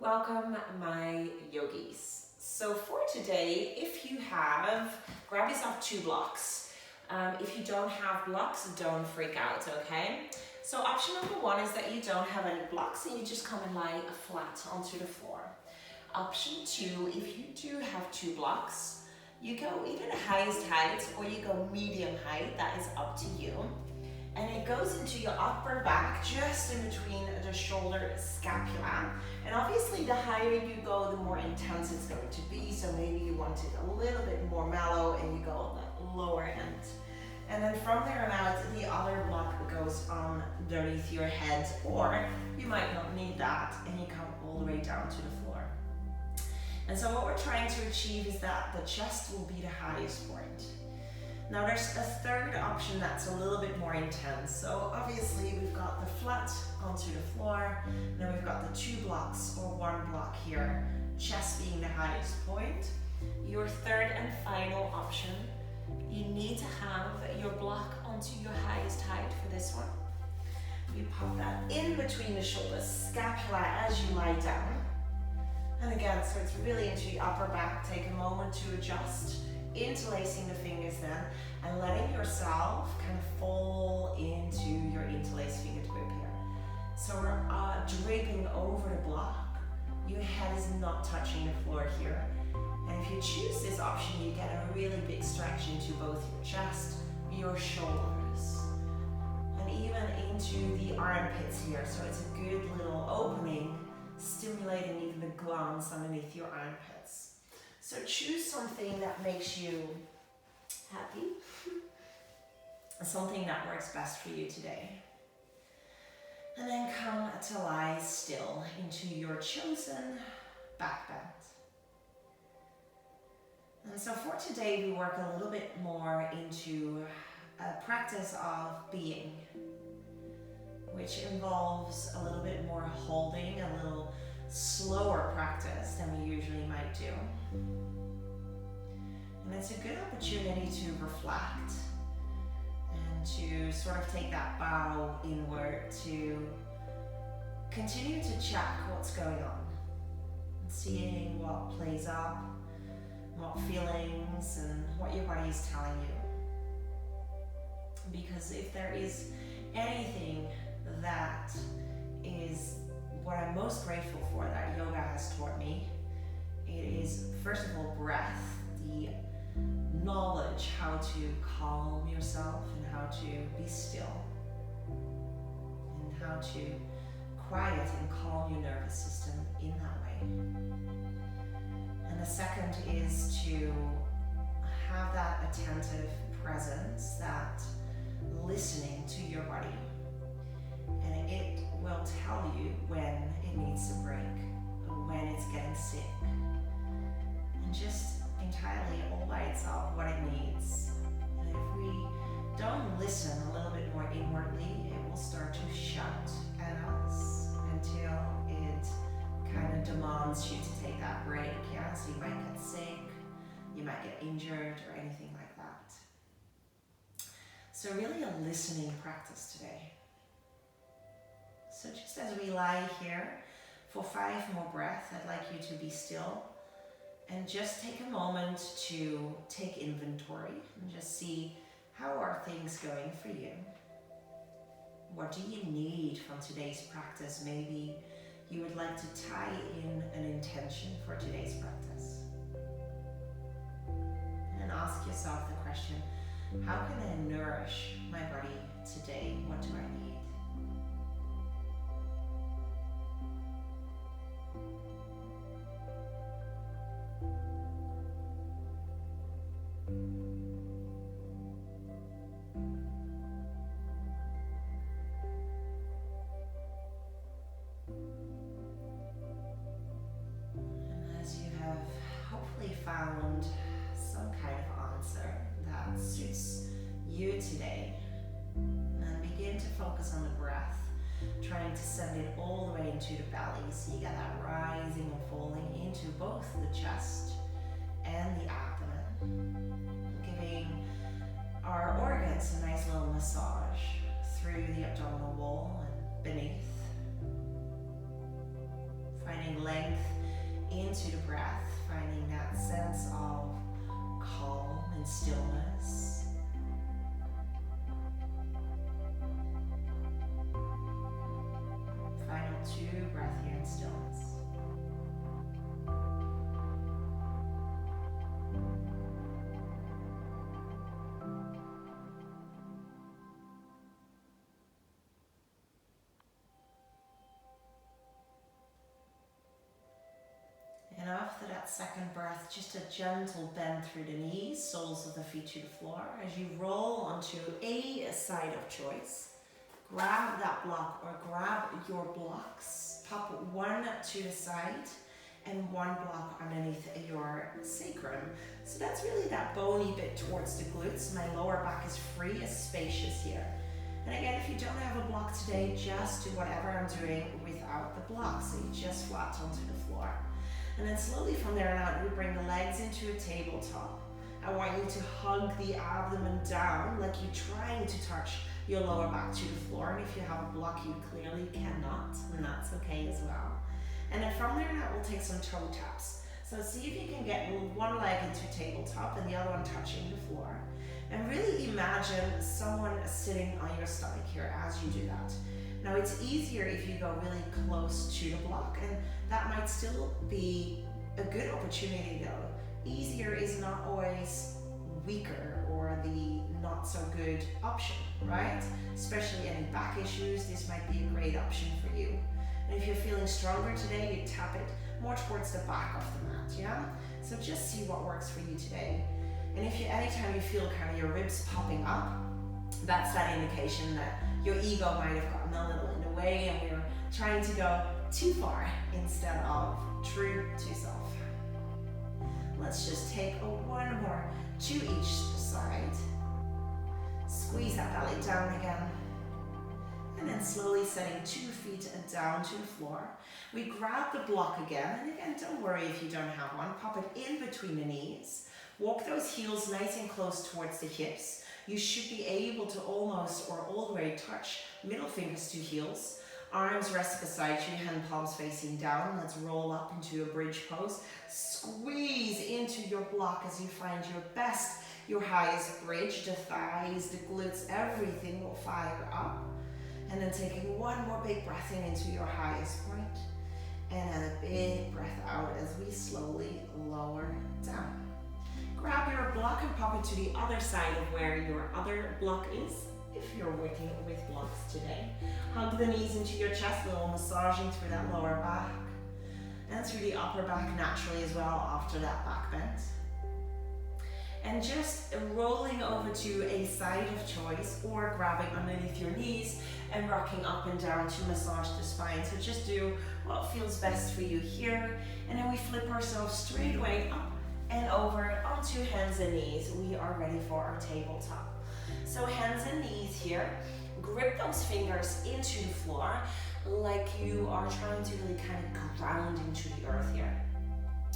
Welcome, my yogis. So for today, if you grab yourself 2 blocks. If you don't have blocks, don't freak out, okay? So option number 1 is that you don't have any blocks and you just come and lie flat onto the floor. Option 2, if you do have 2 blocks, you go either the highest height or you go medium height, that is up to you. And it goes into your upper back, just in between the shoulder scapula. And obviously the higher you go, the more intense it's going to be. So maybe you want it a little bit more mellow and you go on the lower end. And then from there on out, the other block goes underneath your head, or you might not need that, and you come all the way down to the floor. And so what we're trying to achieve is that the chest will be the highest point. Now there's a third option that's a little bit more intense. So obviously we've got the flat onto the floor, and then we've got the 2 blocks or 1 block here, chest being the highest point. Your third and final option, you need to have your block onto your highest height for this one. You pop that in between the shoulders, scapula as you lie down. And again, so it's really into the upper back. Take a moment to adjust, interlacing the fingers then, and letting yourself kind of fall into your interlaced fingered grip here. So we're draping over the block. Your head is not touching the floor here. And if you choose this option, you get a really big stretch into both your chest, your shoulders, and even into the armpits here. So it's a good little opening, stimulating even the glands underneath your armpits. So choose something that makes you happy, something that works best for you today. And then come to lie still into your chosen back bend. And so for today, we work a little bit more into a practice of being, which involves a little bit more holding, a little slower practice than we usually might do. And it's a good opportunity to reflect and to sort of take that bow inward, to continue to check what's going on, and seeing what plays up, what feelings and what your body is telling you. Because if there is anything that is what I'm most grateful for that yoga has taught me, it is first of all breath, the knowledge how to calm yourself and how to be still and how to quiet and calm your nervous system in that way. And the second is to have that attentive presence, that listening to your body. And it will tell you when it needs to break, when it's getting sick. And just entirely all by itself what it needs. And if we don't listen a little bit more inwardly, it will start to shout at us until it kind of demands you to take that break, yeah? So you might get sick, you might get injured or anything like that. So really a listening practice today. So just as we lie here for 5 more breaths, I'd like you to be still and just take a moment to take inventory and just see how are things going for you. What do you need from today's practice? Maybe you would like to tie in an intention for today's practice. And ask yourself the question, how can I nourish my body today? What do I need? Found some kind of answer that suits you today, and begin to focus on the breath, trying to send it all the way into the belly, so you get that rising and falling into both the chest and the abdomen, giving our organs a nice little massage through the abdominal wall and beneath, finding length into the breath, finding that sense of calm and stillness. Final 2, breath here in stillness. And after that second breath, just a gentle bend through the knees, soles of the feet to the floor as you roll onto a side of choice. Grab that block or grab your blocks, pop one to the side and one block underneath your sacrum. So that's really that bony bit towards the glutes. My lower back is free, is spacious here. And again, if you don't have a block today, just do whatever I'm doing without the block. So you just flat onto the floor. And then slowly from there on out, we bring the legs into a tabletop. I want you to hug the abdomen down like you're trying to touch your lower back to the floor. And if you have a block, you clearly cannot, and that's okay as well. And then from there on out, we'll take some toe taps. So see if you can get one leg into tabletop and the other one touching the floor. And really imagine someone sitting on your stomach here as you do that. Now it's easier if you go really close to the block, and that might still be a good opportunity though. Easier is not always weaker or the not so good option, right? Especially any back issues, this might be a great option for you. And if you're feeling stronger today, you tap it more towards the back of the mat, yeah? So just see what works for you today. And if you, anytime you feel kind of your ribs popping up, that's that indication that your ego might have gotten a little in the way and we're trying to go too far instead of true to self. Let's just take one more to each side. Squeeze that belly down again. And then slowly setting 2 feet down to the floor. We grab the block again. And again, don't worry if you don't have one. Pop it in between the knees. Walk those heels nice and close towards the hips. You should be able to almost or all the way touch middle fingers to heels. Arms rest beside you, hand palms facing down. Let's roll up into a bridge pose. Squeeze into your block as you find your best, your highest bridge. The thighs, the glutes, everything will fire up. And then taking one more big breath in into your highest point. And then a big breath out as we slowly lower down. Grab your block and pop it to the other side of where your other block is, if you're working with blocks today. Hug the knees into your chest, a little massaging through that lower back. And through the upper back naturally as well after that back bend. And just rolling over to a side of choice or grabbing underneath your knees and rocking up and down to massage the spine. So just do what feels best for you here. And then we flip ourselves straight away up and over onto hands and knees. We are ready for our tabletop. So hands and knees here. Grip those fingers into the floor like you are trying to really kind of ground into the earth here.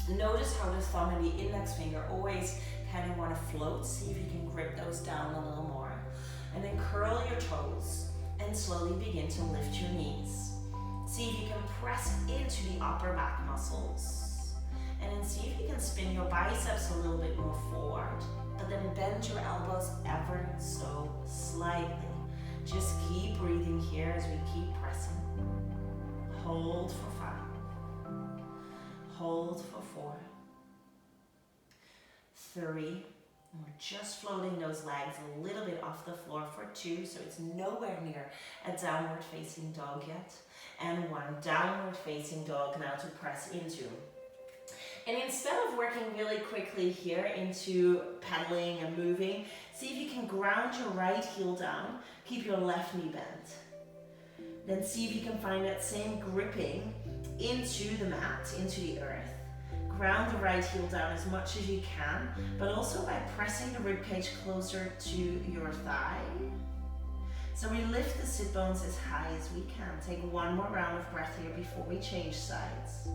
Notice how the thumb and the index finger always kind of want to float. See if you can grip those down a little more. And then curl your toes and slowly begin to lift your knees. See if you can press into the upper back muscles. And then see if you can spin your biceps a little bit more forward, but then bend your elbows ever so slightly. Just keep breathing here as we keep pressing. Hold for 5. Hold for 4. 3. We're just floating those legs a little bit off the floor for 2, so it's nowhere near a downward facing dog yet. And 1, downward facing dog now to press into. And instead of working really quickly here into pedaling and moving, see if you can ground your right heel down, keep your left knee bent. Then see if you can find that same gripping into the mat, into the earth. Ground the right heel down as much as you can, but also by pressing the ribcage closer to your thigh. So we lift the sit bones as high as we can. Take one more round of breath here before we change sides.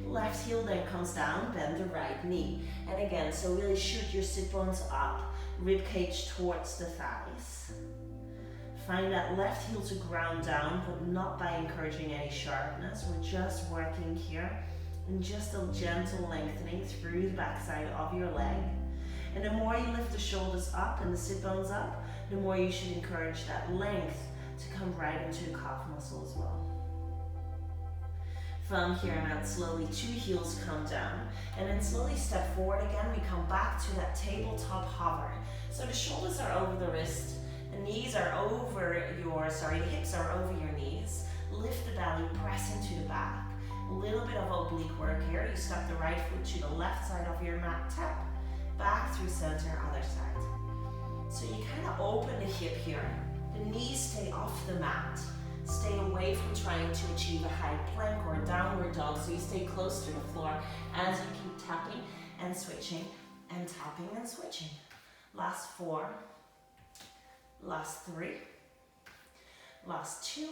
Left heel then comes down, bend the right knee. And again, so really shoot your sit bones up, rib cage towards the thighs. Find that left heel to ground down, but not by encouraging any sharpness. We're just working here and just a gentle lengthening through the backside of your leg. And the more you lift the shoulders up and the sit bones up, the more you should encourage that length to come right into the calf muscle as well. From here on out, slowly 2 heels come down, and then slowly step forward again. We come back to that tabletop hover. So the shoulders are over the wrist, the knees are over the hips are over your knees. Lift the belly, press into the back. A little bit of oblique work here. You step the right foot to the left side of your mat, tap, back through center, other side. So you kind of open the hip here. The knees stay off the mat. Stay away from trying to achieve a high plank or a downward dog, so you stay close to the floor as you keep tapping and switching and tapping and switching. Last 4, last 3, last 2,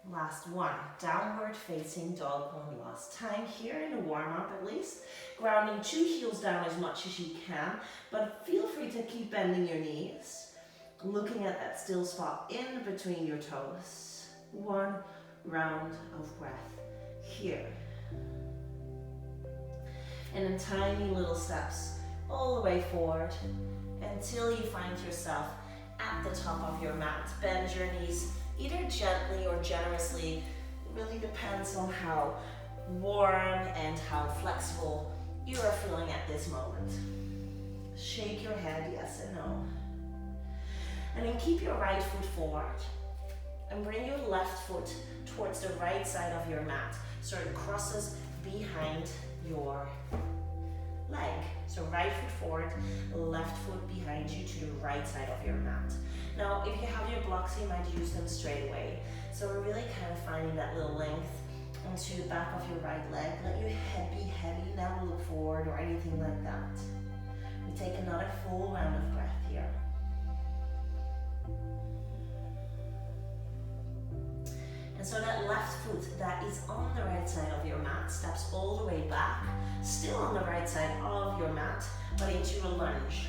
last 1. Downward facing dog one last time here in the warm-up at least. Grounding 2 heels down as much as you can, but feel free to keep bending your knees. Looking at that still spot in between your toes. 1 round of breath here. And then tiny little steps all the way forward until you find yourself at the top of your mat. Bend your knees either gently or generously. It really depends on how warm and how flexible you are feeling at this moment. Shake your head yes and no. And then keep your right foot forward and bring your left foot towards the right side of your mat so it crosses behind your leg. So right foot forward, left foot behind you to the right side of your mat. Now, if you have your blocks, you might use them straight away. So we're really kind of finding that little length onto the back of your right leg. Let your head be heavy, never look forward or anything like that. We take another full round of breath here. And so that left foot that is on the right side of your mat steps all the way back, still on the right side of your mat, but into a lunge.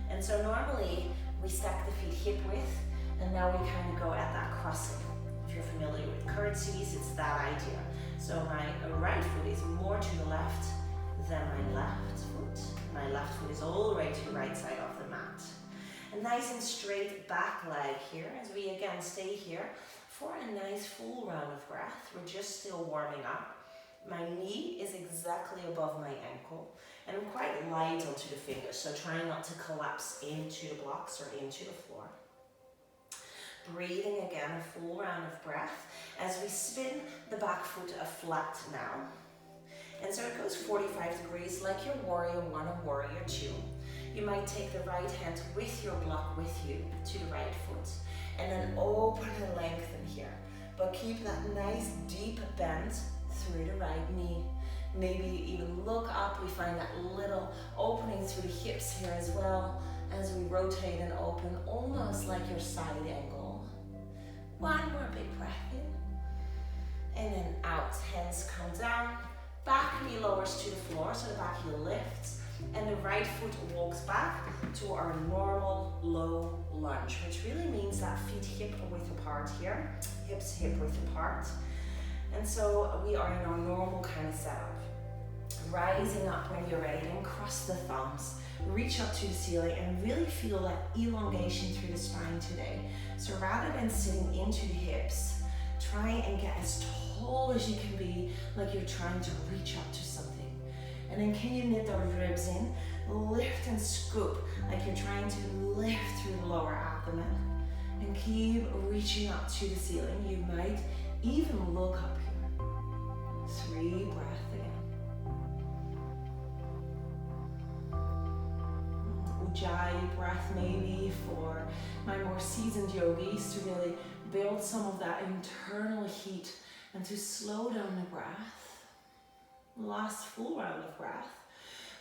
And so normally we stack the feet hip width, and now we kind of go at that crossing. If you're familiar with curtsies, it's that idea. So my right foot is more to the left than my left foot. My left foot is all the way to the right side of the mat. A nice and straight back leg here as we again stay here for a nice full round of breath. We're just still warming up. My knee is exactly above my ankle and I'm quite light onto the fingers, so try not to collapse into the blocks or into the floor. Breathing again, a full round of breath as we spin the back foot flat now. And so it goes 45 degrees like your warrior 1 and warrior 2. You might take the right hand with your block with you to the right foot and then open and lengthen here. But keep that nice deep bend through the right knee. Maybe even look up. We find that little opening through the hips here as well as we rotate and open, almost like your side angle. One more big breath in. And then out. Hands come down. Back knee lowers to the floor, so the back heel lifts. And the right foot walks back to our normal low lunge, which really means that feet hip width apart here, hips hip width apart. And so we are in our normal kind of setup. Rising up when you're ready, then cross the thumbs, reach up to the ceiling and really feel that elongation through the spine today. So rather than sitting into the hips, try and get as tall as you can be, like you're trying to reach up to something. And then can you knit those ribs in, lift and scoop, like you're trying to lift through the lower abdomen. And keep reaching up to the ceiling. You might even look up here. 3 breaths again. Ujjayi breath maybe for my more seasoned yogis to really build some of that internal heat and to slow down the breath. Last full round of breath.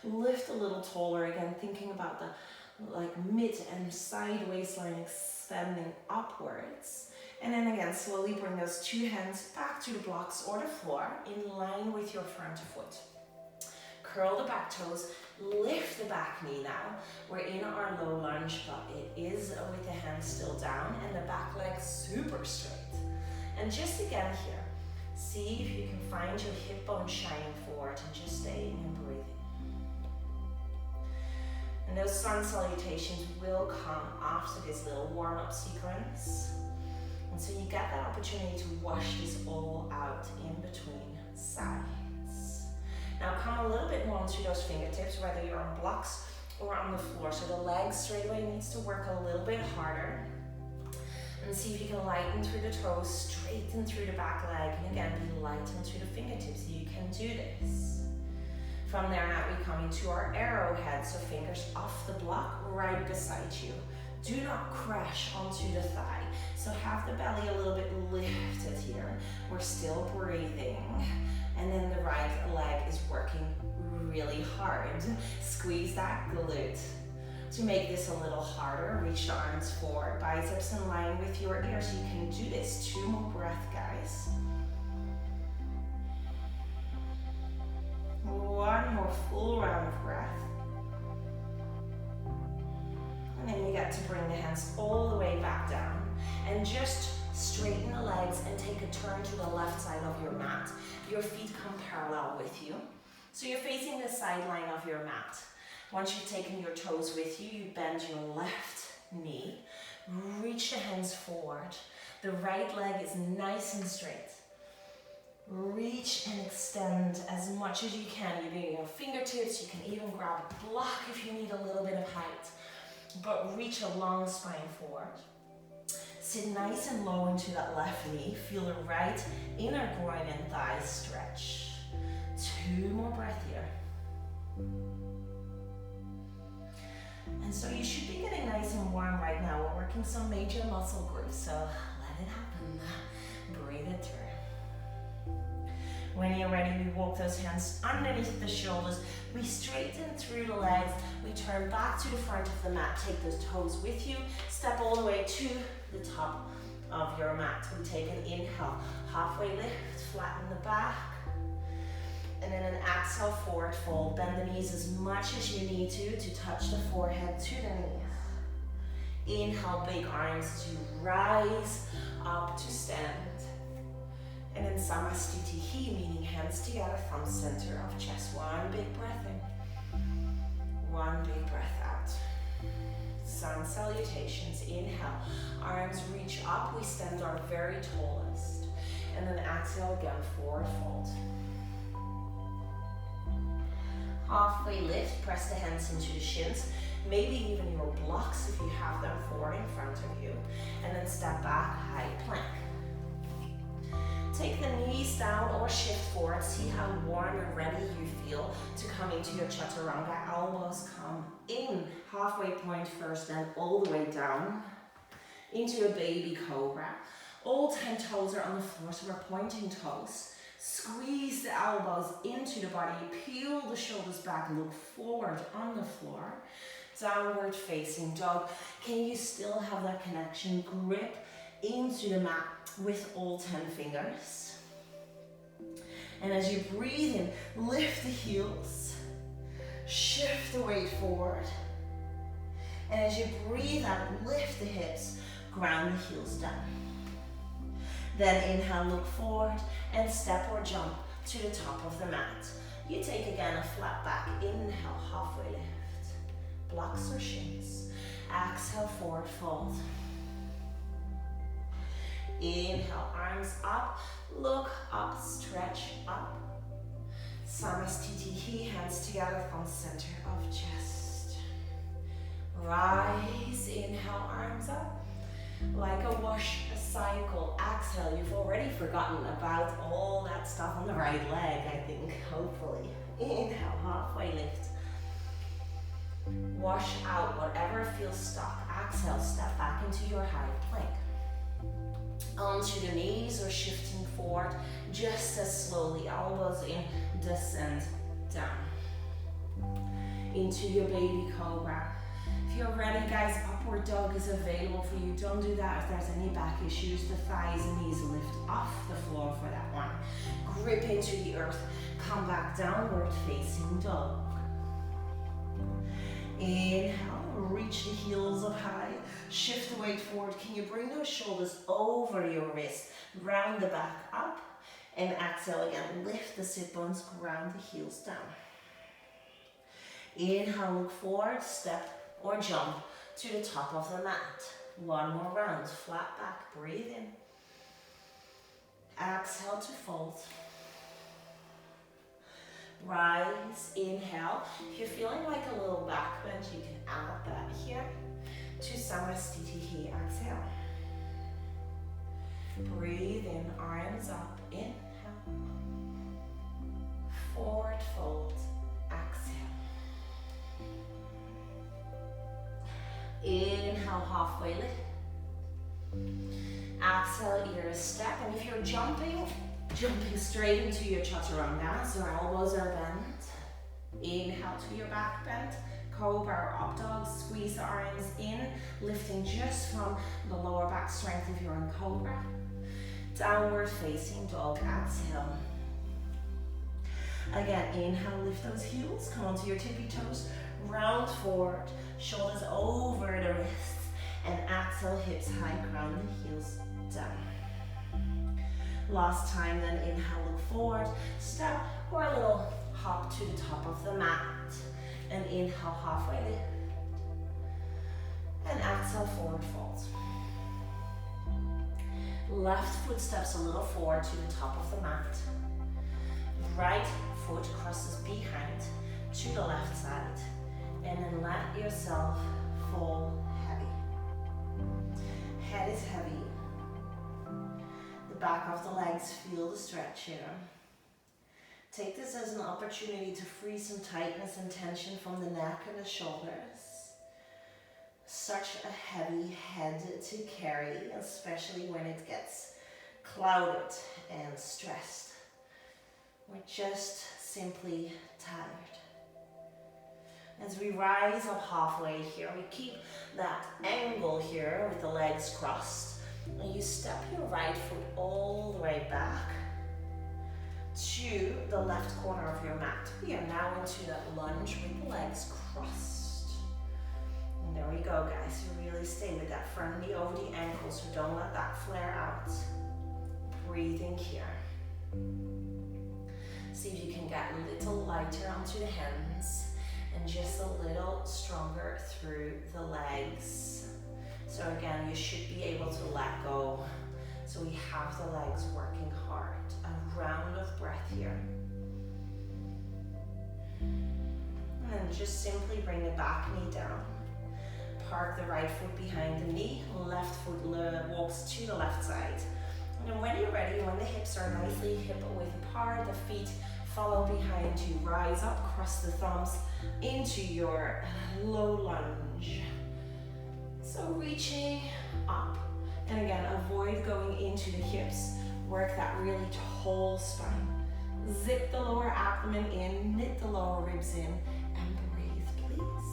Lift a little taller again, thinking about the mid and side waistline extending upwards. And then again, slowly bring those 2 hands back to the blocks or the floor in line with your front foot. Curl the back toes, Lift the back knee now. We're in our low lunge, but it is with the hands still down and the back leg super straight. And just again here, see if you can find your hip bone shining forward and just staying and breathing. And those sun salutations will come after this little warm-up sequence. And so you get that opportunity to wash this all out in between sides. Now come a little bit more onto those fingertips, whether you're on blocks or on the floor. So the leg straight away needs to work a little bit harder. And see if you can lighten through the toes, straighten through the back leg, and again, be lighten through the fingertips. You can do this. From there now, we come into our arrowhead, so fingers off the block, right beside you. Do not crash onto the thigh. So have the belly a little bit lifted here. We're still breathing. And then the right leg is working really hard. Squeeze that glute. To make this a little harder, reach the arms forward, biceps in line with your ears. You can do this. 2 more breaths, guys. 1 more full round of breath. And then you get to bring the hands all the way back down. And just straighten the legs and take a turn to the left side of your mat. Your feet come parallel with you. So you're facing the sideline of your mat. Once you've taken your toes with you, you bend your left knee. Reach the hands forward. The right leg is nice and straight. Reach and extend as much as you can. You do your fingertips. You can even grab a block if you need a little bit of height. But reach a long spine forward. Sit nice and low into that left knee. Feel the right inner groin and thighs stretch. 2 more breaths here. And so you should be getting nice and warm right now. We're working some major muscle groups, so let it happen. Breathe it through. When you're ready, we walk those hands underneath the shoulders. We straighten through the legs. We turn back to the front of the mat. Take those toes with you. Step all the way to the top of your mat. We take an inhale. Halfway lift, flatten the back. And then an exhale, forward fold. Bend the knees as much as you need to touch the forehead to the knees. Inhale, big arms to rise up to stand. And then Samastitihi, meaning hands together from center of chest. 1 big breath in. 1 big breath out. Sun salutations. Inhale, arms reach up. We stand our very tallest. And then exhale again, forward fold. Halfway lift, press the hands into the shins, maybe even your blocks if you have them forward in front of you, and then step back, high plank. Take the knees down or shift forward, see how warm and ready you feel to come into your chaturanga. Elbows come in, halfway point first, then all the way down into a baby cobra. All 10 toes are on the floor, so we're pointing toes. Squeeze the elbows into the body, peel the shoulders back, look forward on the floor. Downward facing dog. Can you still have that connection? Grip into the mat with all 10 fingers. And as you breathe in, lift the heels, shift the weight forward. And as you breathe out, lift the hips, ground the heels down. Then inhale, look forward, and step or jump to the top of the mat. You take again a flat back. Inhale, halfway lift. Blocks or shins. Exhale, forward fold. Inhale, arms up. Look up, stretch up. Samastitihi, hands together from center of chest. Rise, inhale, arms up. Like a wash, a cycle. Exhale, you've already forgotten about all that stuff on the right leg, I think, hopefully. Inhale, halfway lift. Wash out whatever feels stuck. Exhale, step back into your high plank. Onto the knees or shifting forward, just as slowly. Elbows in, descend down. Into your baby cobra. If you're ready, guys, upward dog is available for you. Don't do that if there's any back issues. The thighs and knees lift off the floor for that one. Grip into the earth. Come back, downward facing dog. Inhale, reach the heels up high. Shift the weight forward. Can you bring those shoulders over your wrist? Round the back up. And exhale again. Lift the sit bones, ground the heels down. Inhale, look forward, step or jump to the top of the mat. One more round, flat back, breathe in. Exhale to fold. Rise, inhale. If you're feeling like a little back bend, you can add that here to Samasthiti. Exhale. Breathe in, arms up, inhale. Forward fold, exhale. Inhale, halfway lift. Exhale, either a step, and if you're jumping straight into your chaturanga, so elbows are bent. Inhale to your back bend. Cobra or up dog, squeeze the arms in, lifting just from the lower back strength if you're in cobra. Downward facing dog, exhale. Again, inhale, lift those heels, come onto your tippy toes, round forward, shoulders over the wrists, and exhale, hips high, ground the heels down. Last time, then inhale, look forward, step or a little hop to the top of the mat. And inhale, halfway lift. And exhale, forward fold. Left foot steps a little forward to the top of the mat. Right foot crosses behind to the left side. And then let yourself fall heavy. Head is heavy. The back of the legs feel the stretch here. Take this as an opportunity to free some tightness and tension from the neck and the shoulders. Such a heavy head to carry, especially when it gets clouded and stressed. We're just simply tired. As we rise up halfway here, we keep that angle here with the legs crossed. And you step your right foot all the way back to the left corner of your mat. We are now into that lunge with the legs crossed. And there we go, guys. You really stay with that front knee over the ankle, so don't let that flare out. Breathing here. See if you can get a little lighter onto the hands and just a little stronger through the legs. So again, you should be able to let go. So we have the legs working hard. A round of breath here. And then just simply bring the back knee down. Park the right foot behind the knee. Left foot walks to the left side. And then when you're ready, when the hips are nicely hip width apart, the feet follow behind you. Rise up, cross the thumbs into your low lunge. So reaching up. And again, avoid going into the hips. Work that really tall spine. Zip the lower abdomen in, knit the lower ribs in, and breathe, please.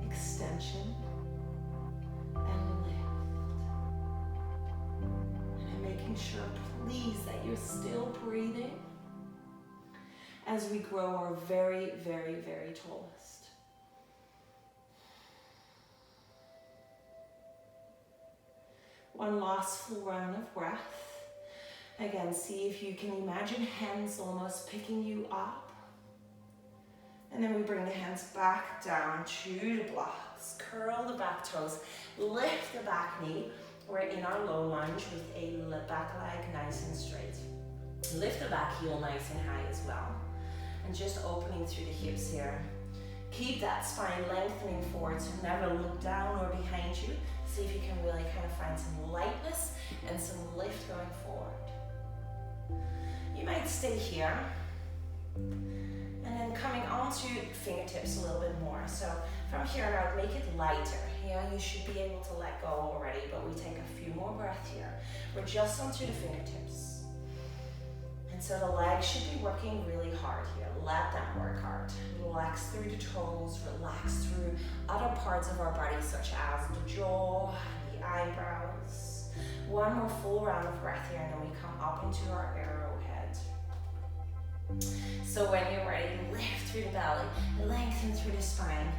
Extension and lift. And making sure, please, that you're still breathing as we grow our very, very, very tallest. One last full round of breath. Again, see if you can imagine hands almost picking you up. And then we bring the hands back down to the blocks. Curl the back toes. Lift the back knee. We're in our low lunge with a back leg nice and straight. Lift the back heel nice and high as well. And just opening through the hips here. Keep that spine lengthening forward, so never look down or behind you. See if you can really kind of find some lightness and some lift going forward. You might stay here. And then coming onto fingertips a little bit more. So from here on out, make it lighter. Yeah, you should be able to let go already, but we take a few more breaths here. We're just onto the fingertips. And so the legs should be working really hard here. Let them work hard. Relax through the toes, relax through other parts of our body, such as the jaw, the eyebrows. One more full round of breath here, and then we come up into our arrowhead. So when you're ready, lift through the belly, lengthen through the spine.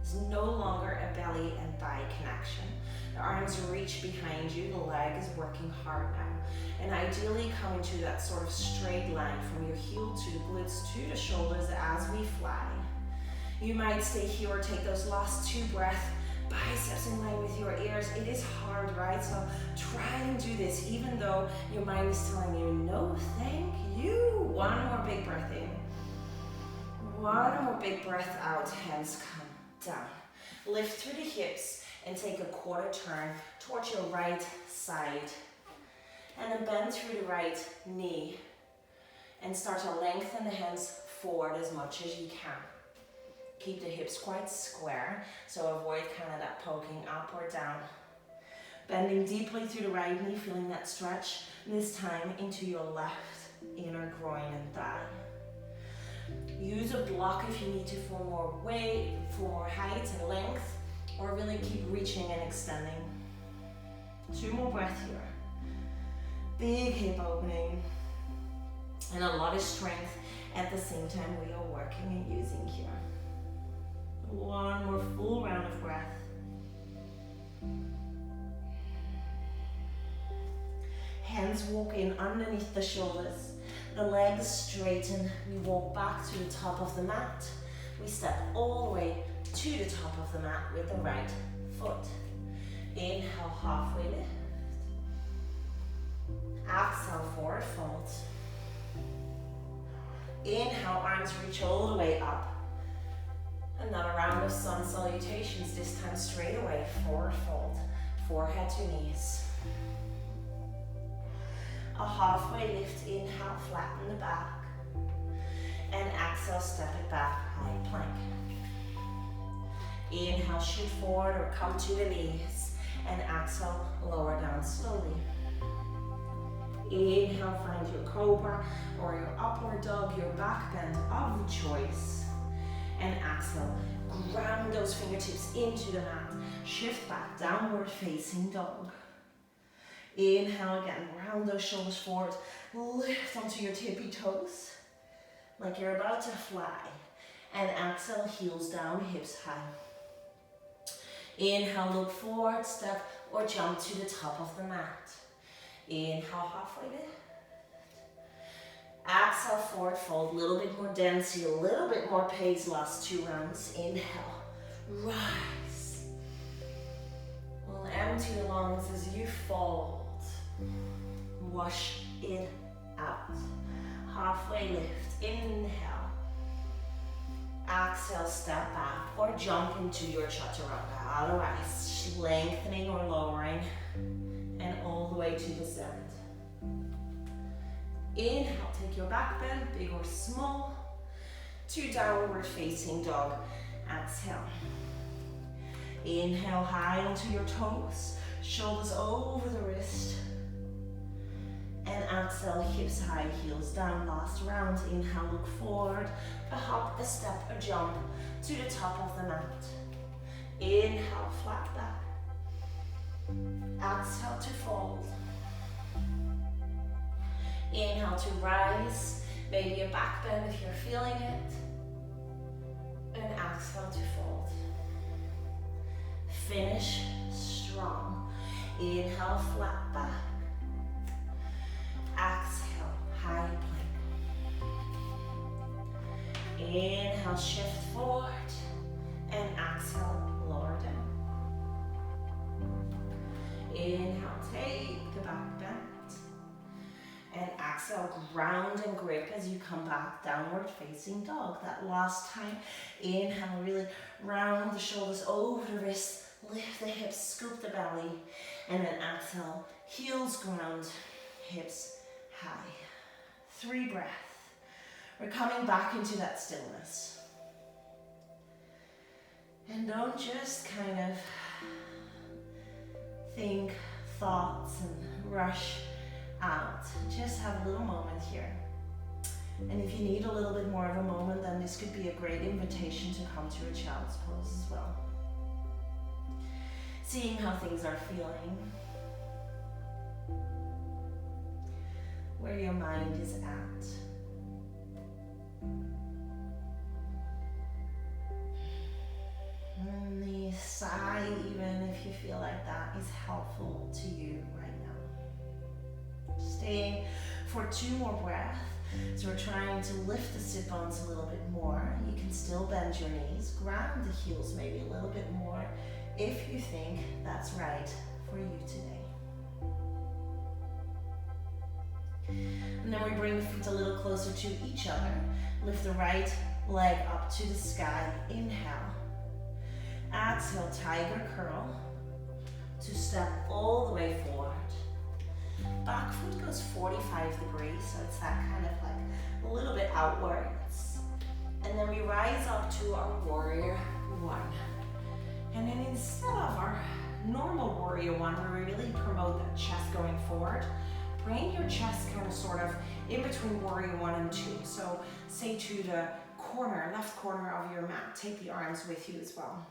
It's no longer a belly and thigh connection. The arms reach behind you, the leg is working hard now. And ideally come into that sort of straight line from your heel to the glutes to the shoulders as we fly. You might stay here or take those last 2 breaths, biceps in line with your ears. It is hard, right? So try and do this even though your mind is telling you, no, thank you. One more big breath in. One more big breath out, hands come down. Lift through the hips and take a quarter turn towards your right side. And then bend through the right knee and start to lengthen the hands forward as much as you can. Keep the hips quite square, so avoid kind of that poking up or down. Bending deeply through the right knee, feeling that stretch, this time into your left inner groin and thigh. Use a block if you need to for more weight, for more height and length, or really keep reaching and extending. 2 more breaths here. Big hip opening, and a lot of strength at the same time we are working and using here. 1 more full round of breath. Hands walk in underneath the shoulders. The legs straighten. We walk back to the top of the mat. We step all the way to the top of the mat with the right foot. Inhale, halfway lift. Exhale, forward fold. Inhale, arms reach all the way up. Another round of sun salutations, this time straight away, forward fold, forehead to knees. A halfway lift, inhale, flatten the back. And exhale, step it back, high plank. Inhale, shoot forward or come to the knees. And exhale, lower down slowly. Inhale, find your cobra or your upward dog, your back bend of choice. And exhale, ground those fingertips into the mat. Shift back, downward facing dog. Inhale again, round those shoulders forward. Lift onto your tippy toes, like you're about to fly. And exhale, heels down, hips high. Inhale, look forward, step or jump to the top of the mat. Inhale, halfway lift. Exhale, forward fold, a little bit more density, a little bit more pace, last 2 rounds. Inhale, rise. We'll empty the lungs as you fold. Wash it out. Halfway lift, inhale. Exhale, step back or jump into your chaturanga. Otherwise, lengthening or lowering and all the way to the center. Inhale, take your back bend, big or small, to downward facing dog. Exhale. Inhale, high onto your toes, shoulders over the wrist. And exhale, hips high, heels down. Last round. Inhale, look forward, a hop, a step, a jump to the top of the mat. Inhale, flat back. Exhale to fold. Inhale to rise, maybe a back bend if you're feeling it. And exhale to fold. Finish strong. Inhale, flat back. Exhale, high plank. Inhale, shift forward. And exhale, lower down. Inhale, take the back bend. And exhale, ground and grip as you come back, downward facing dog. That last time, inhale, really round the shoulders over the wrists, lift the hips, scoop the belly, and then exhale, heels ground, hips high. 3 breaths. We're coming back into that stillness. And don't just kind of think thoughts and rush out. Just have a little moment here. And if you need a little bit more of a moment, then this could be a great invitation to come to a child's pose as well. Seeing how things are feeling. Where your mind is at. staying for 2 more breaths. So we're trying to lift the sit bones a little bit more. You can still bend your knees, ground the heels maybe a little bit more if you think that's right for you today. And then we bring the feet a little closer to each other. Lift the right leg up to the sky. Inhale. Exhale, tiger curl to step all the way forward. Back foot goes 45 degrees, so it's that kind of like a little bit outwards. And then we rise up to our warrior one. And then instead of our normal warrior one, where we really promote that chest going forward, bring your chest kind of sort of in between warrior one and two. So say to the corner, left corner of your mat, take the arms with you as well.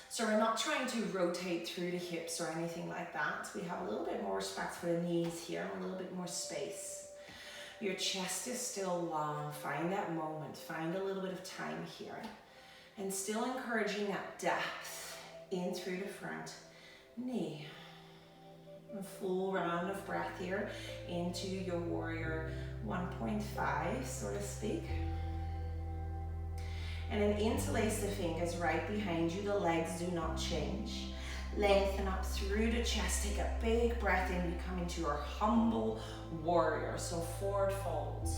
So we're not trying to rotate through the hips or anything like that. We have a little bit more respect for the knees here, a little bit more space. Your chest is still long. Find that moment. Find a little bit of time here. And still encouraging that depth in through the front knee. A full round of breath here into your warrior 1.5, so to speak. And then interlace the fingers right behind you. The legs do not change. Lengthen up through the chest. Take a big breath in. You come into your humble warrior. So forward fold.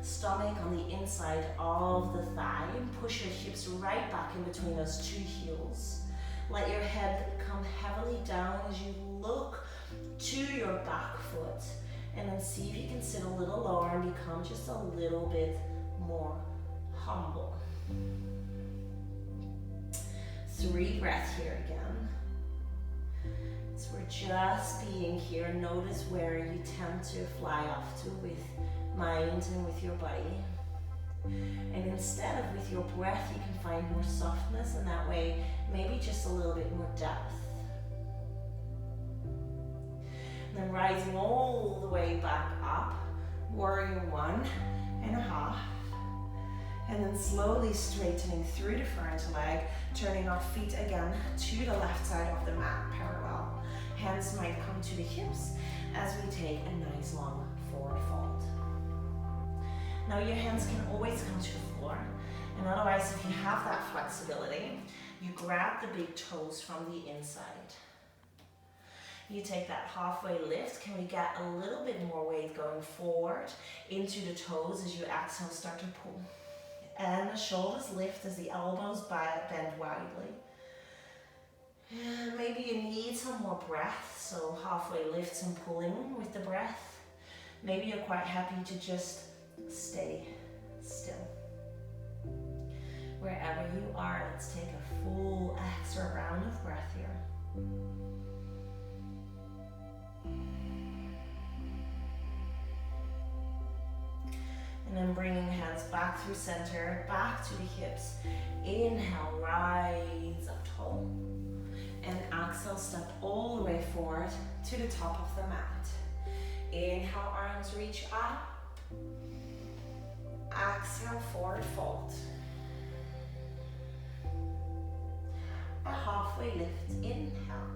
Stomach on the inside of the thigh. And push your hips right back in between those 2 heels. Let your head come heavily down as you look to your back foot. And then see if you can sit a little lower and become just a little bit more humble. 3 breaths here again. So we're just being here. Notice where you tend to fly off to with mind and with your body. And instead of with your breath, you can find more softness, and that way maybe just a little bit more depth. And then rising all the way back up, warrior 1.5. And then slowly straightening through the front leg, turning our feet again to the left side of the mat, parallel. Hands might come to the hips as we take a nice long forward fold. Now your hands can always come to the floor, and otherwise if you have that flexibility, you grab the big toes from the inside. You take that halfway lift. Can we get a little bit more weight going forward into the toes as you exhale, start to pull. And the shoulders lift as the elbows bend widely. And maybe you need some more breath, so halfway lifts and pulling with the breath. Maybe you're quite happy to just stay still. Wherever you are, let's take a full extra round of breath here. And then bringing hands back through center, back to the hips. Inhale, rise up tall. And exhale, step all the way forward to the top of the mat. Inhale, arms reach up. Exhale, forward fold. A halfway lift, inhale.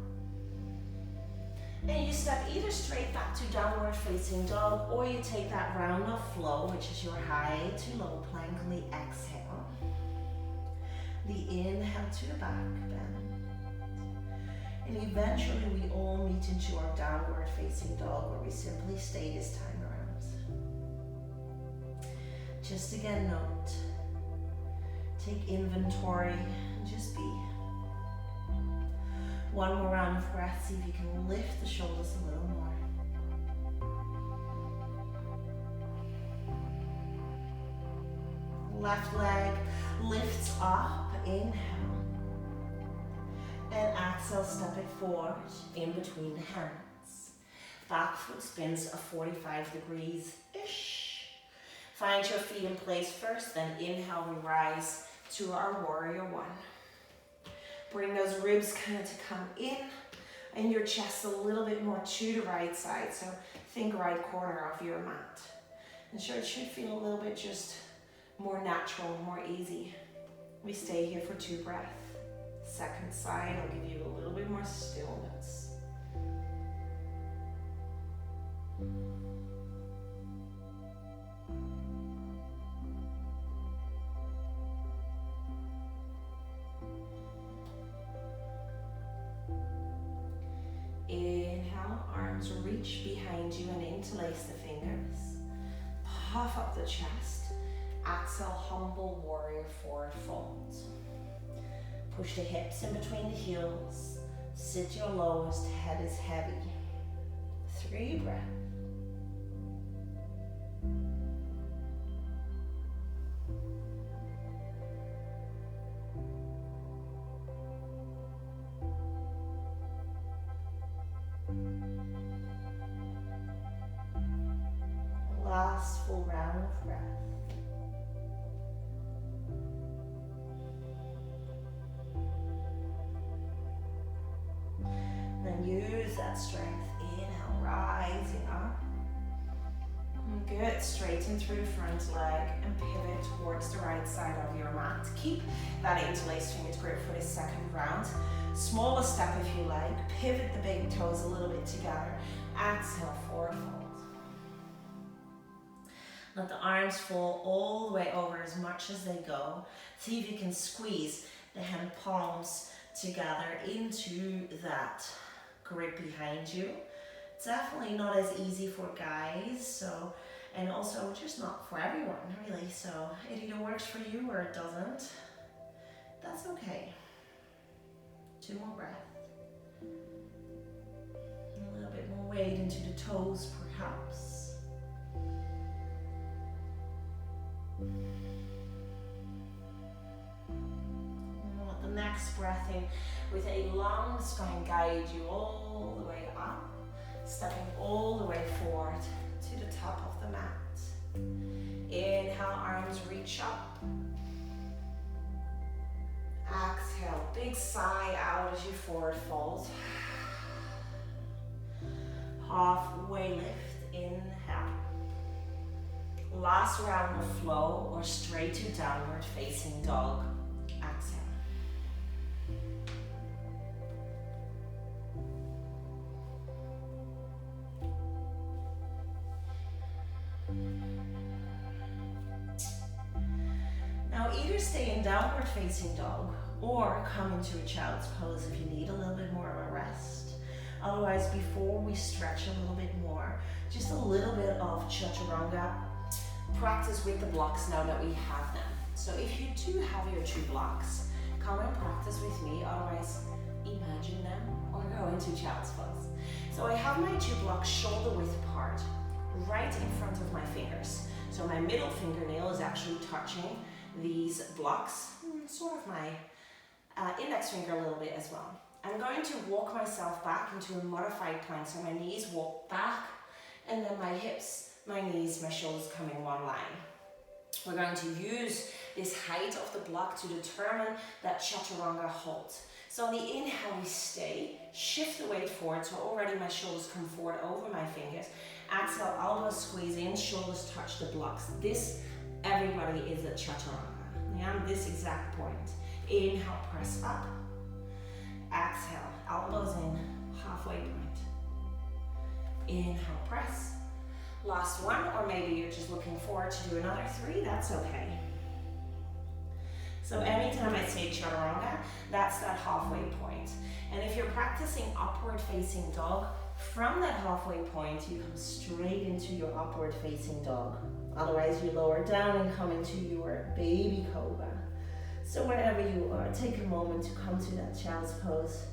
And you step either straight back to downward facing dog, or you take that round of flow, which is your high to low plank on the exhale. The inhale to the back bend. And eventually we all meet into our downward facing dog, where we simply stay this time around. Just again, note, take inventory, and just be. One more round of breath, see if you can lift the shoulders a little more. Left leg lifts up, inhale. And exhale, step it forward in between the hands. Back foot spins a 45 degrees-ish. Find your feet in place first, then inhale, we rise to our warrior 1. Bring those ribs kind of to come in, and your chest a little bit more to the right side. So think right corner of your mat. And sure, it should feel a little bit just more natural, more easy. We stay here for 2 breaths. Second side, I'll give you a little bit more stillness. Inhale, arms reach behind you and interlace the fingers. Puff up the chest. Exhale, humble warrior forward fold. Push the hips in between the heels. Sit your lowest, head is heavy. 3 breaths. Last full round of breath. Then use that strength. Inhale, rising up. Good, straighten through the front leg and pivot towards the right side of your mat. Keep that interlaced fingers grip for this second round. Smaller step if you like. Pivot the big toes a little bit together. Exhale, forward fold. Let the arms fall all the way over as much as they go. See if you can squeeze the hand palms together into that grip behind you. It's definitely not as easy for guys, and also just not for everyone really. So it either works for you or it doesn't. That's okay. 2 more breaths. A little bit more weight into the toes perhaps. And let the next breath in with a long spine guide you all the way up, stepping all the way forward to the top of the mat. Inhale, arms reach up. Exhale, big sigh out as you forward fold. Halfway lift, inhale. Last round of flow or straight to downward facing dog. Exhale. Now either stay in downward facing dog or come into a child's pose if you need a little bit more of a rest. Otherwise, before we stretch a little bit more, just a little bit of chaturanga. Practice with the blocks now that we have them. So if you do have your 2 blocks, come and practice with me. Otherwise, imagine them or go into child's pose. So I have my 2 blocks shoulder width apart, right in front of my fingers. So my middle fingernail is actually touching these blocks, sort of my index finger a little bit as well. I'm going to walk myself back into a modified plank. So my knees walk back and then my hips, my knees, my shoulders come in one line. We're going to use this height of the block to determine that chaturanga hold. So on the inhale we stay, shift the weight forward, so already my shoulders come forward over my fingers. Exhale, elbows squeeze in, shoulders touch the blocks. This, everybody, is a chaturanga. Yeah, this exact point. Inhale, press up. Exhale, elbows in, halfway point. Inhale, press. Last one, or maybe you're just looking forward to do another 3, that's okay. So anytime I say chaturanga, that's that halfway point. And if you're practicing upward facing dog, from that halfway point, you come straight into your upward facing dog. Otherwise, you lower down and come into your baby cobra. So wherever you are, take a moment to come to that child's pose.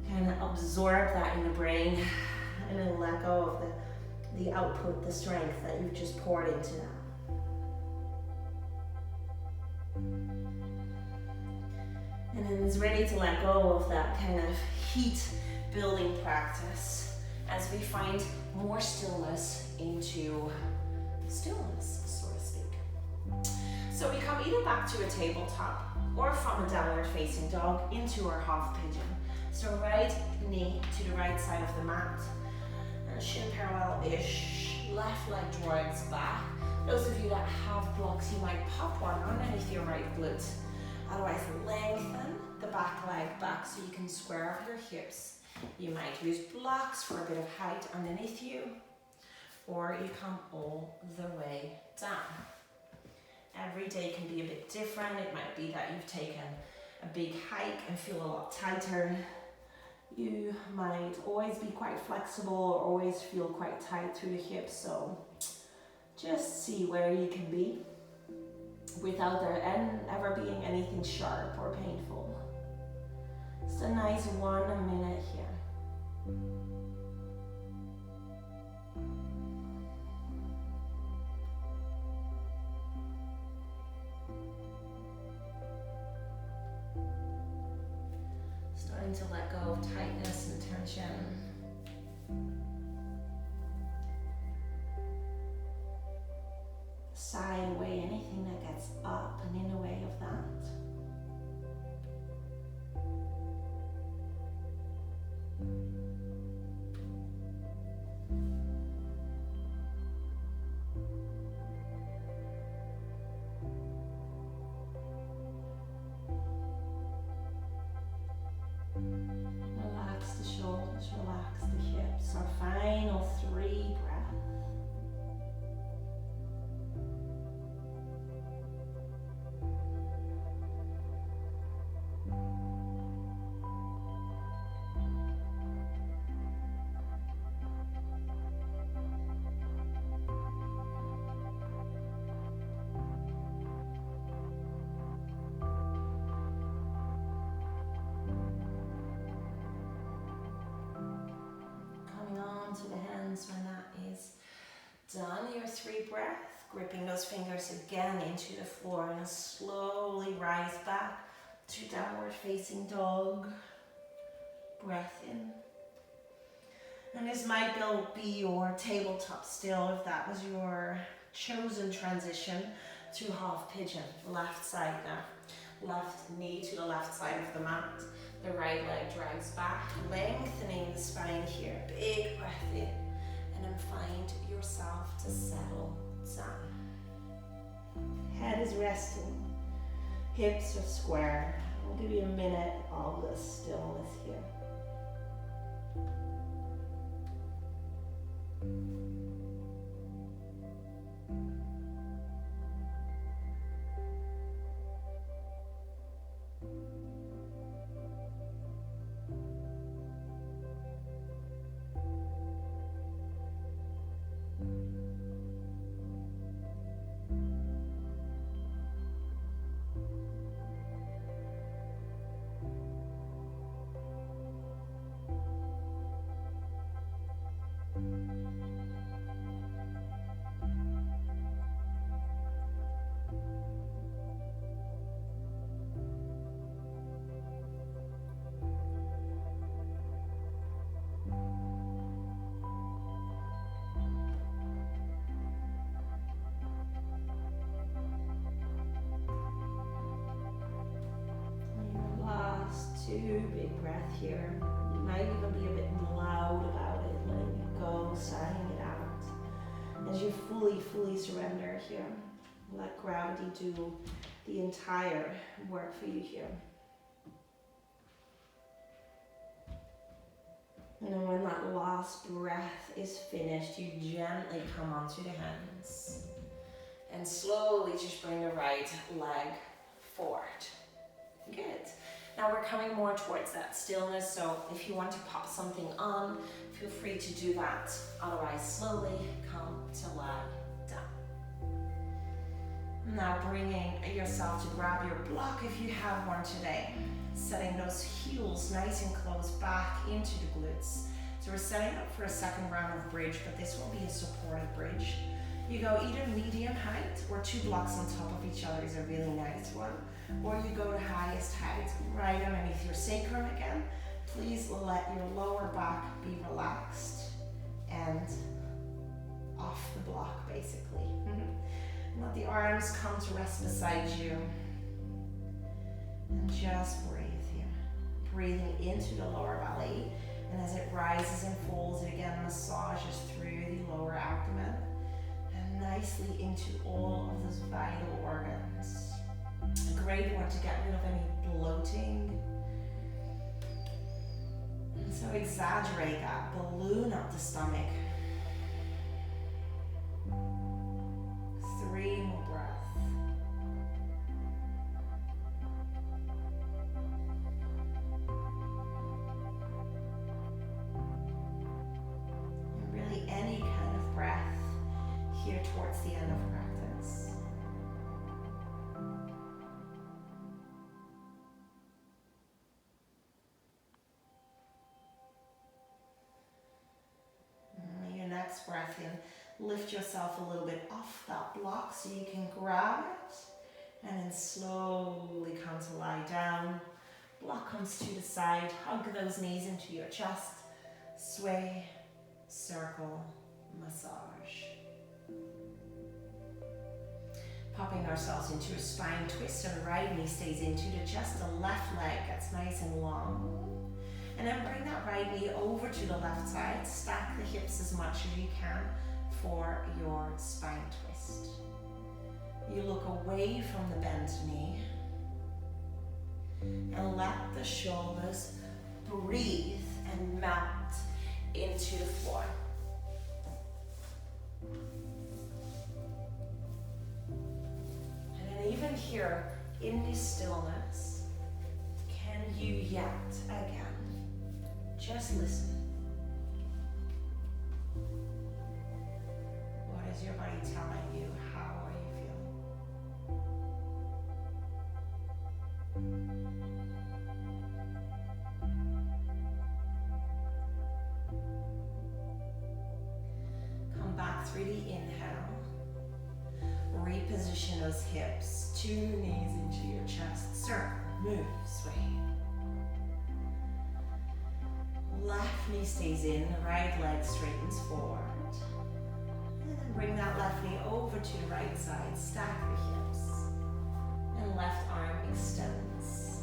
Kind of absorb that in the brain and then let go of the output, the strength that you've just poured into that. And then it's ready to let go of that kind of heat building practice as we find more stillness into stillness, so to speak. So we come either back to a tabletop or from a downward facing dog into our half pigeon. So right knee to the right side of the mat. Shin parallel-ish, left leg drags back. Those of you that have blocks, you might pop one underneath your right glute. Otherwise, lengthen the back leg back so you can square up your hips. You might use blocks for a bit of height underneath you. or you come all the way down. Every day can be a bit different. It might be that you've taken a big hike and feel a lot tighter. You might always be quite flexible or always feel quite tight through the hips, so just see where you can be without there ever being anything sharp or painful. Just a nice 1 minute here. Starting to let go of tightness and tension. Sigh away anything that gets up and in the way of that. Relax the shoulders, relax the hips. Our final 3 breaths. To the hands when that is done. Your 3 breaths, gripping those fingers again into the floor and slowly rise back to downward facing dog. Breath in. And this might be your tabletop still if that was your chosen transition to half pigeon. Left side now. Left knee to the left side of the mat. The right leg drags back, lengthening the spine here. Big breath in. And then find yourself to settle down. Head is resting. Hips are square. I'll give you a minute of the stillness here. Two big breath here. You might even be a bit loud about it, letting it go, sighing it out. As you fully surrender here, let gravity do the entire work for you here. And then when that last breath is finished, you gently come onto the hands and slowly just bring the right leg forward. Good. Now we're coming more towards that stillness, so if you want to pop something on, feel free to do that. Otherwise, slowly come to lie down. Now bringing yourself to grab your block if you have one today. Setting those heels nice and close back into the glutes. So we're setting up for a second round of bridge, but this will be a supported bridge. You go either medium height or 2 blocks on top of each other is a really nice one. Or you go to highest height, right underneath your sacrum again. Please let your lower back be relaxed and off the block, basically. Let the arms come to rest beside you. And just breathe here. Breathing into the lower belly. And as it rises and falls, it again massages through the lower abdomen. And nicely into all of those vital organs. A great one to get rid of any bloating. And so exaggerate that, balloon up the stomach. here towards the end of practice. Your next breath in, lift yourself a little bit off that block so you can grab it and then slowly come to lie down. Block comes to the side, hug those knees into your chest, sway, circle, massage. Popping ourselves into a spine twist so the right knee stays into the chest, the left leg gets nice and long. And then bring that right knee over to the left side, stack the hips as much as you can for your spine twist. You look away from the bent knee and let the shoulders breathe and melt into the floor. And then even here in this stillness, can you yet again just listen? What is your body telling you? How are you feeling? Come back through the inhale. Reposition those hips, 2 knees into your chest. Circle, move, sway. Left knee stays in, the right leg straightens forward. And then bring that left knee over to the right side, stack the hips. And left arm extends.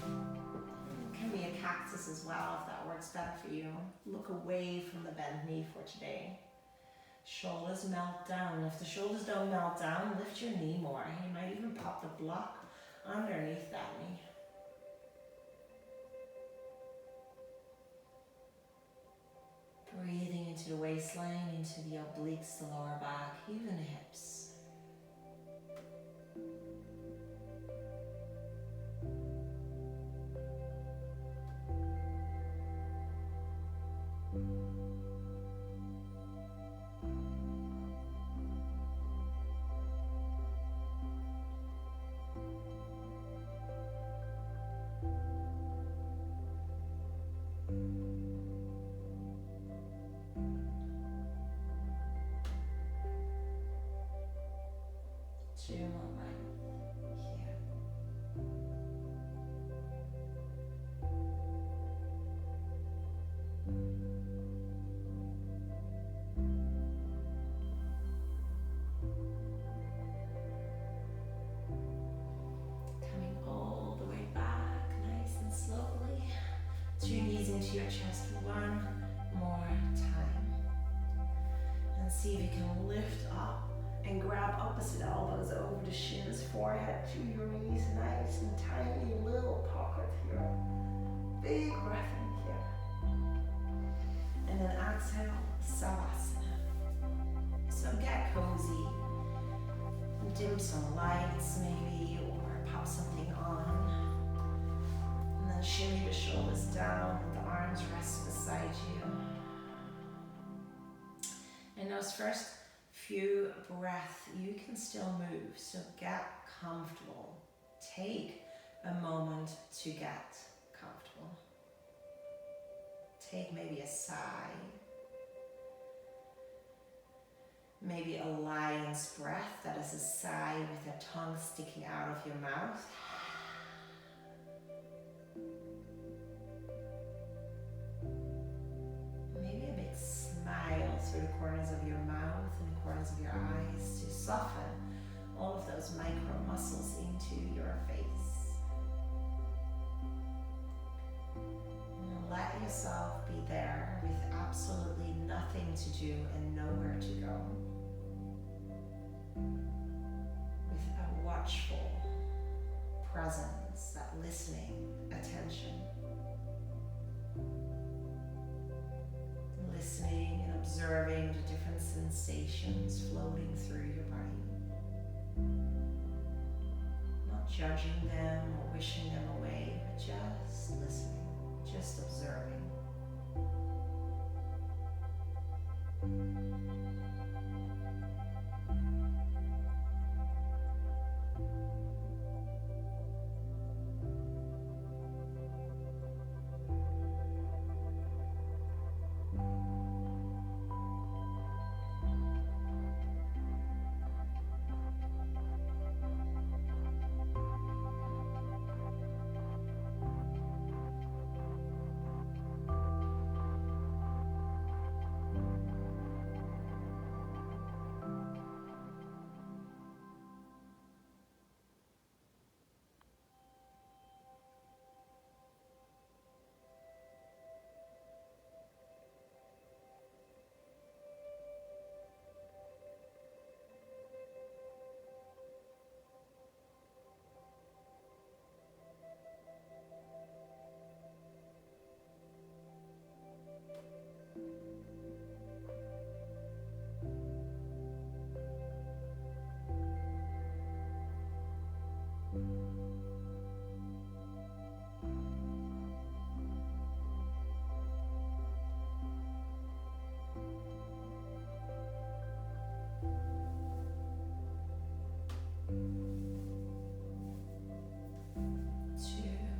It can be a cactus as well if that works better for you. Look away from the bent knee for today. Shoulders melt down. If the shoulders don't melt down, lift your knee more. You might even pop the block underneath that knee. Breathing into the waistline, into the obliques, the lower back, even the hips. Two more right here. Coming all the way back, nice and slowly. 2 knees into your chest one more time. And see if you can lift up and grab opposite elbows over the shins, forehead to your knees, nice and tiny little pocket here. Big breath in here. And then exhale, Savasana. So get cozy, dim some lights maybe, or pop something on. And then shimmy the shoulders down, and the arms rest beside you. And those first few breaths, you can still move, so get comfortable. Take a moment to get comfortable. Take maybe a sigh, maybe a lion's breath, that is a sigh with the tongue sticking out of your mouth. Maybe a big smile through the corners of your mouth and the corners of your eyes to soften all of those micro muscles into your face. And let yourself be there with absolutely nothing to do and nowhere to go. With a watchful presence, that listening attention. Listening and observing the different sensations floating through your body. Not judging them or wishing them away, but just listening, just observing.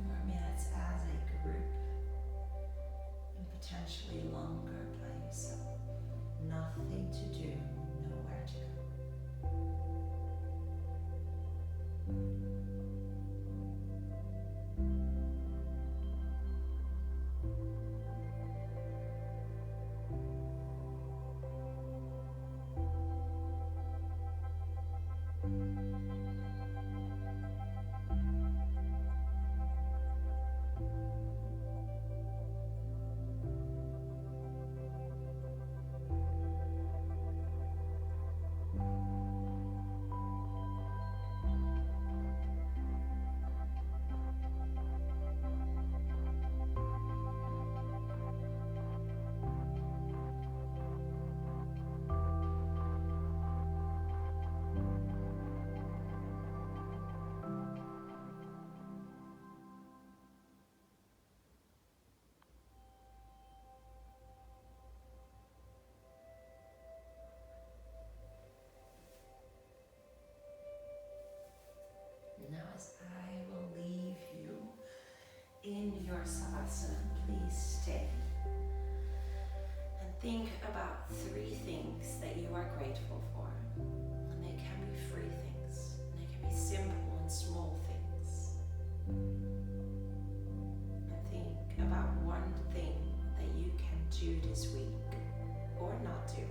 more minutes as a group, and potentially longer by yourself. Nothing to do, nowhere to go. Now as I will leave you in your Savasana, please stay and think about 3 things that you are grateful for. And they can be free things, and they can be simple and small things. And think about 1 thing that you can do this week or not do